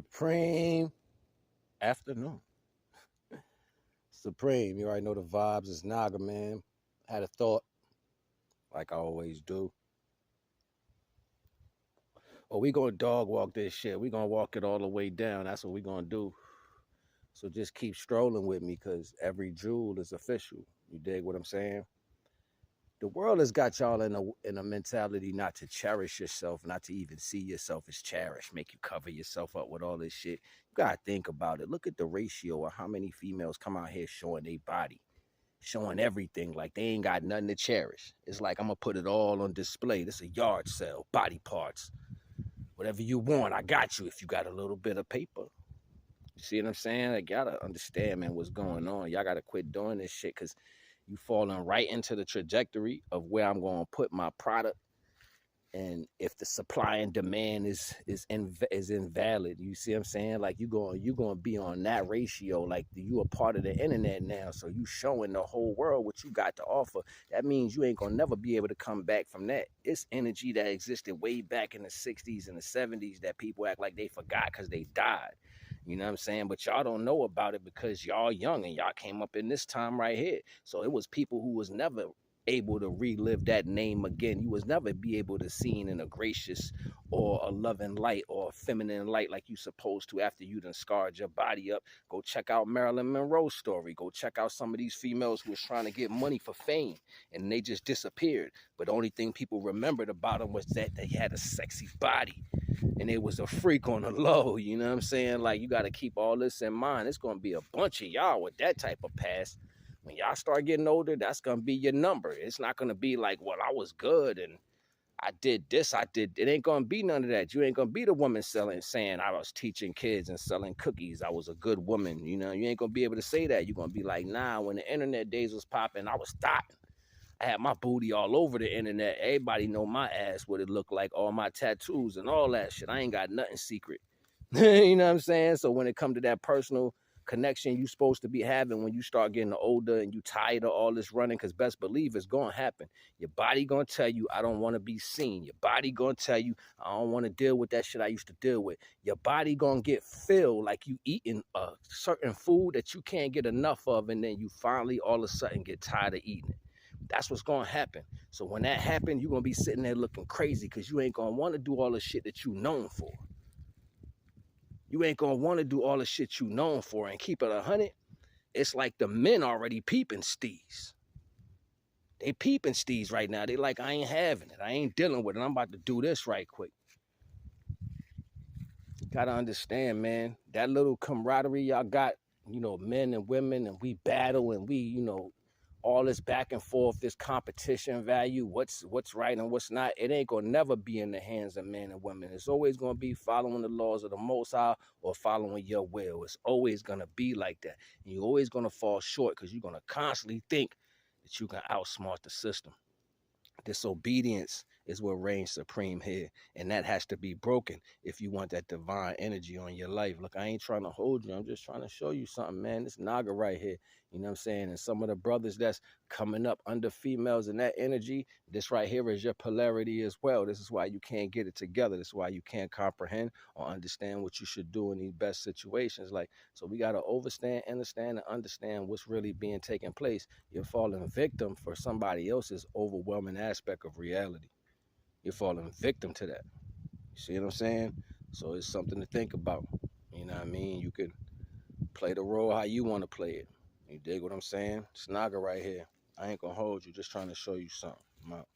Supreme afternoon. Supreme, you already know the vibes. It's Naga, man. Had a thought, like I always do. Oh, we gonna dog walk this shit. We gonna walk it all the way down. That's what we gonna do. So just keep strolling with me, cause every jewel is official. You dig what I'm saying? The world has got y'all in a mentality not to cherish yourself, not to even see yourself as cherished, make you cover yourself up with all this shit. You gotta think about it. Look at the ratio of how many females come out here showing their body, showing everything like they ain't got nothing to cherish. It's like I'm gonna put it all on display. This is a yard sale, body parts, whatever you want, I got you if you got a little bit of paper. You see what I'm saying? Like, y'all gotta understand, man, what's going on. Y'all gotta quit doing this shit because you falling right into the trajectory of where I'm gonna put my product. And if the supply and demand is invalid, you see what I'm saying? Like you gonna be on that ratio. Like you a part of the internet now, so you showing the whole world what you got to offer. That means you ain't gonna never be able to come back from that. It's energy that existed way back in the 60s and the 70s that people act like they forgot because they died. You know what I'm saying? But y'all don't know about it because y'all young and y'all came up in this time right here. So it was people who was never able to relive that name again. You was never be able to seen in a gracious or a loving light or a feminine light like you supposed to after you done scarred your body up. Go check out Marilyn Monroe's story. Go check out some of these females who was trying to get money for fame and they just disappeared. But the only thing people remembered about them was that they had a sexy body and it was a freak on the low. You know what I'm saying? Like, you got to keep all this in mind. It's going to be a bunch of y'all with that type of past. When y'all start getting older, that's going to be your number. It's not going to be like, well, I was good and I did this, I did. It ain't going to be none of that. You ain't going to be the woman saying I was teaching kids and selling cookies. I was a good woman. You know, you ain't going to be able to say that. You're going to be like, nah, when the internet days was popping, I was stopping. I had my booty all over the internet. Everybody know my ass, what it looked like, all my tattoos and all that shit. I ain't got nothing secret. You know what I'm saying? So when it comes to that personal connection you supposed to be having when you start getting older and you tired of all this running, because best believe it's going to happen. Your body going to tell you, I don't want to be seen. Your body going to tell you, I don't want to deal with that shit I used to deal with. Your body going to get filled like you eating a certain food that you can't get enough of, and then you finally all of a sudden get tired of eating it. That's what's going to happen. So when that happens, you're going to be sitting there looking crazy because you ain't going to want to do all the shit that you known for. You ain't going to want to do all the shit you known for and keep it 100. It's like the men already peeping steez. They peeping steez right now. They like, I ain't having it. I ain't dealing with it. I'm about to do this right quick. Gotta understand, man, that little camaraderie y'all got, men and women, and we battle and we, all this back and forth, this competition value, what's right and what's not, it ain't gonna never be in the hands of men and women. It's always gonna be following the laws of the Most High or following your will. It's always gonna be like that. And you're always gonna fall short because you're gonna constantly think that you can outsmart the system. Disobedience is what reigns supreme here, and that has to be broken if you want that divine energy on your life. Look, I ain't trying to hold you. I'm just trying to show you something, man. This Naga right here, you know what I'm saying? And some of the brothers that's coming up under females in that energy, this right here is your polarity as well. This is why you can't get it together. This is why you can't comprehend or understand what you should do in these best situations. Like, so we got to understand and understand what's really being taken place. You're falling victim for somebody else's overwhelming aspect of reality. You're falling victim to that. You see what I'm saying? So it's something to think about. You know what I mean? You can play the role how you want to play it. You dig what I'm saying? It's Naga right here. I ain't gonna hold you, just trying to show you something. I'm out.